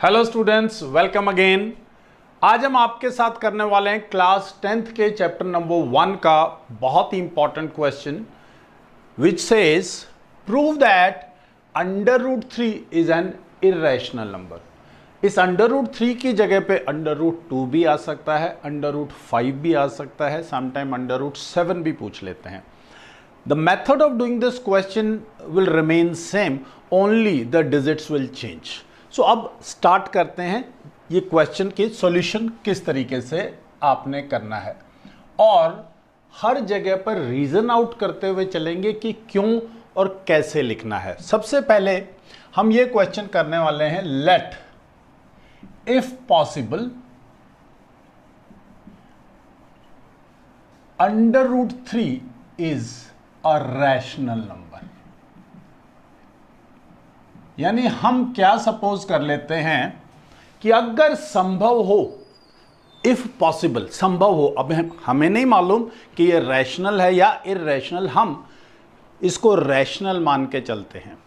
Hello students, welcome again. आज हम आपके साथ करने वाले हैं क्लास 10th के चैप्टर नंबर 1 का बहुत ही important question which says prove that √3 is an irrational number. इस √3 की जगह पे √2 भी आ सकता है, √5 भी आ सकता है, समटाइम √7 भी पूछ लेते हैं। The method of doing this question will remain same, only the digits will change. So अब स्टार्ट करते हैं ये क्वेश्चन के सॉल्यूशन किस तरीके से आपने करना है, और हर जगह पर रीजन आउट करते हुए चलेंगे कि क्यों और कैसे लिखना है। सबसे पहले हम ये क्वेश्चन करने वाले हैं, let if possible √3 is a rational number. यानी हम क्या सपोज कर लेते हैं कि अगर संभव हो, इफ पॉसिबल, संभव हो, अब हमें नहीं मालूम कि ये रैशनल है या इररेशनल, हम इसको रैशनल मान के चलते हैं।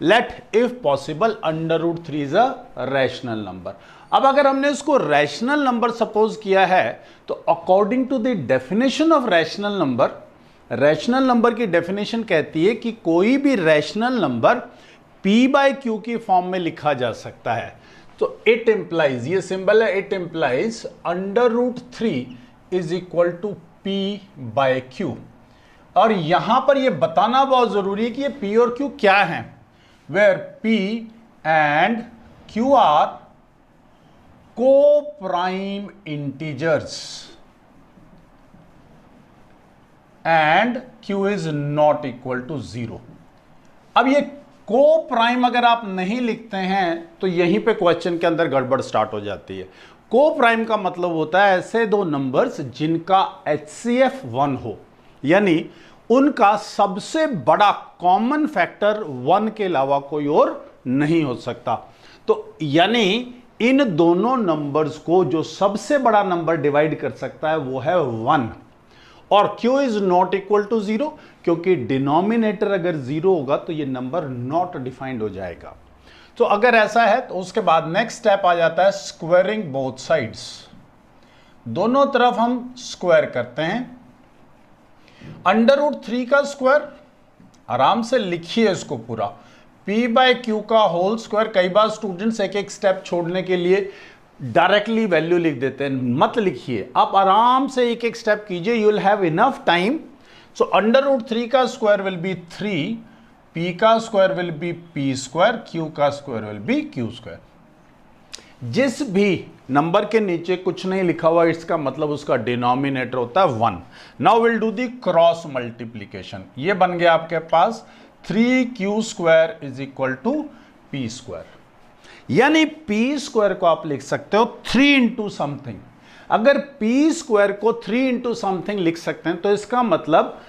Let if possible √3 is a rational number. अब अगर हमने इसको रैशनल नंबर सपोज किया है तो according to the definition of rational number, rational number की डेफिनेशन कहती है कि कोई भी रैशनल नंबर p/q की फॉर्म में लिखा जा सकता है। तो इट इंप्लाइज, ये सिंबल है, it implies √3 is equal to p/q। और यहां पर यह बताना बहुत जरूरी है कि ये p और q क्या है, where p and q are co-prime integers and q is not equal to 0। अब ये को प्राइम अगर आप नहीं लिखते हैं तो यहीं पे क्वेश्चन के अंदर गड़बड़ स्टार्ट हो जाती है। को प्राइम का मतलब होता है ऐसे दो नंबर्स जिनका HCF 1 हो, यानी उनका सबसे बड़ा कॉमन फैक्टर 1 के अलावा कोई और नहीं हो सकता। तो यानी इन दोनों नंबर्स को जो सबसे बड़ा नंबर डिवाइड कर सकता है वो है 1, और Q is not equal to 0, क्योंकि डिनोमिनेटर अगर 0 होगा तो ये नंबर नॉट डिफाइंड हो जाएगा। तो अगर ऐसा है तो उसके बाद नेक्स्ट स्टेप आ जाता है स्क्वायरिंग बोथ साइड्स। दोनों तरफ हम स्क्वायर करते हैं। √3 का स्क्वायर, आराम से लिखिए इसको पूरा, p/q का होल स्क्वायर। कई बार स्टूडेंट्स एक एक स्टेप छोड़ने के लिए डायरेक्टली वैल्यू लिख देते हैं, मत लिखिए, आप आराम से एक एक स्टेप कीजिए, you will have enough time. So √3 का स्क्वायर विल बी 3, p का square will be p², q का स्क्वायर विल बी q²। जिस भी नंबर के नीचे कुछ नहीं लिखा हुआ इसका मतलब उसका डिनोमिनेटर होता है 1। Now will do the cross multiplication. ये बन गया आपके पास 3q² is equal to p²। यानी p² को आप लिख सकते हो 3 इंटू समथिंग। अगर p² को 3 इंटू समथिंग लिख सकते हैं तो इसका मतलब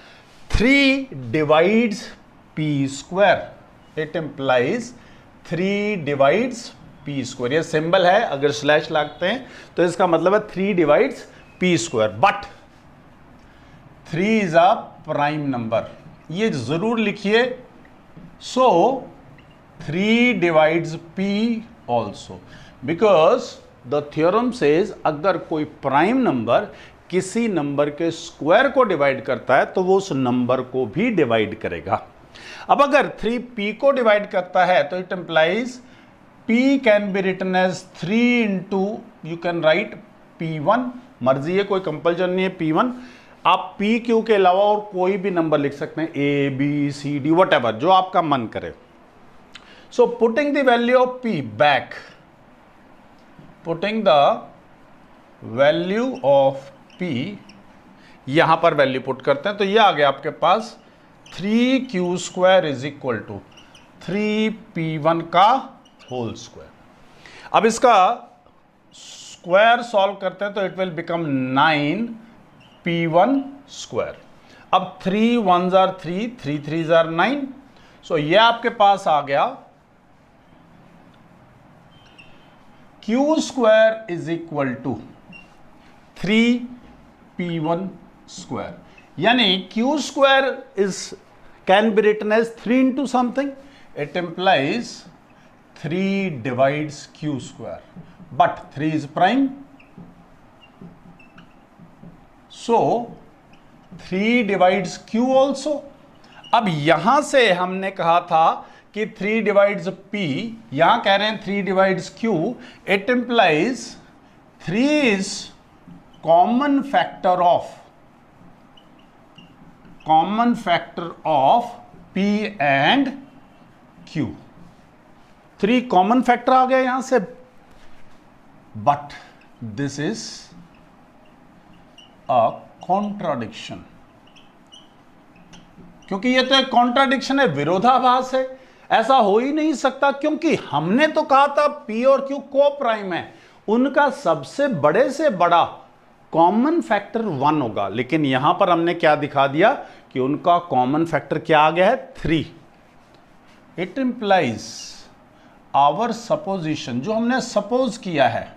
3 divides p²। It implies 3 divides p²। ये सिंबल है, अगर स्लैश लगते हैं तो इसका मतलब है 3 divides p²। But 3 is a prime number, ये जरूर लिखिए। सो 3 divides p also, because the theorem says अगर कोई प्राइम नंबर किसी नंबर के स्क्वायर को डिवाइड करता है तो वो उस नंबर को भी डिवाइड करेगा। अब अगर 3p को डिवाइड करता है तो it implies p can be written as 3 into, you can write p1, मर्जी है, कोई कंपल्शन नहीं है p1। आप pq के अलावा और कोई भी नंबर लिख सकते हैं, a b c d whatever, जो आपका मन करे। So putting the value of p back, putting the value of p, यहां पर वैल्यू पुट करते हैं तो ये आ गया आपके पास 3q² is equal to 3p1 का होल स्क्वायर। अब इसका स्क्वायर सॉल्व करते हैं तो इट विल बिकम 9p1²। अब 3 1s are 3, 3 3s are 9। सो ये आपके पास आ गया q² is equal to 3p1²। यानी q² is can be written as 3 into something. It implies 3 divides q square, but 3 is prime, so 3 divides q also. अब यहां से हमने कहा था कि 3 divides p, यहां कह रहे हैं 3 divides q, it implies 3 is common factor of p and q. 3 common factor आ गया यहां से, but this is a contradiction, क्योंकि ये तो एक कॉन्ट्राडिक्शन है, विरोधाभास है, ऐसा हो ही नहीं सकता, क्योंकि हमने तो कहा था p और q को प्राइम है, उनका सबसे बड़े से बड़ा कॉमन फैक्टर 1 होगा, लेकिन यहां पर हमने क्या दिखा दिया कि उनका कॉमन फैक्टर क्या आ गया है 3. इट इंप्लाइज आवर सपोजिशन, जो हमने सपोज किया है,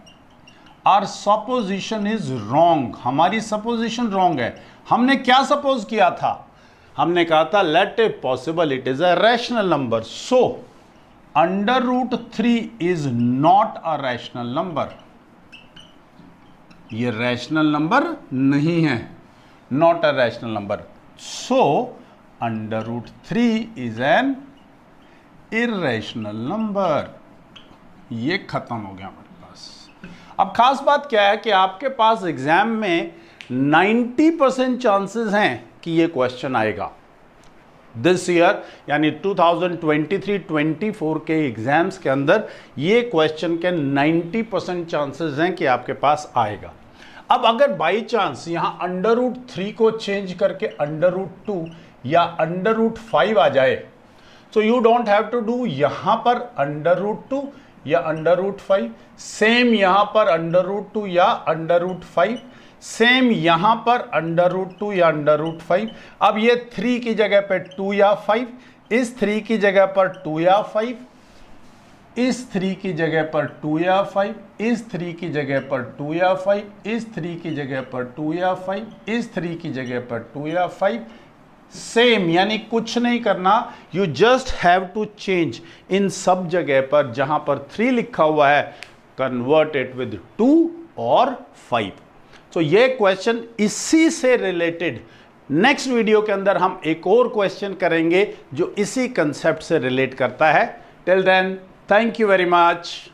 आवर सपोजिशन इज रॉन्ग, हमारी सपोजिशन रॉन्ग है. हमने क्या सपोज किया था? हमने कहा था let a possible it is a rational number, so √3 is not a rational number. ये रैशनल नंबर नहीं है, not a rational number, so √3 is an irrational number. ये खत्म हो गया हमारे पास. अब खास बात क्या है कि आपके पास एग्जाम में 90% चांसेस हैं कि ये क्वेश्चन आएगा दिस ईयर, यानी 2023-24 के एग्जाम्स के अंदर ये क्वेश्चन के 90% चांसेस हैं कि आपके पास आएगा. अब अगर बाई चांस यहां √3 को चेंज करके √2 या √5 आ जाए, so you don't have to do यहां पर √2 या √5, सेम यहां पर √2 या √5, सेम यहां पर √2 या √5. अब ये 3 की जगह पे 2 या 5, इस 3 की जगह पर 2 या 5, इस 3 की जगह पर 2 या 5, इस 3 की जगह पर 2 या 5, इस 3 की जगह पर 2 या 5, इस 3 की जगह पर 2 या 5, सेम, यानी कुछ नहीं करना, you just have to change in सब जगह पर जहां पर 3 लिखा हुआ है, कन्वर्ट इट विद 2 और 5. तो ये क्वेश्चन इसी से रिलेटेड नेक्स्ट वीडियो के अंदर हम एक और क्वेश्चन करेंगे जो इसी कंसेप्ट से रिलेट करता है. Till then, thank you very much.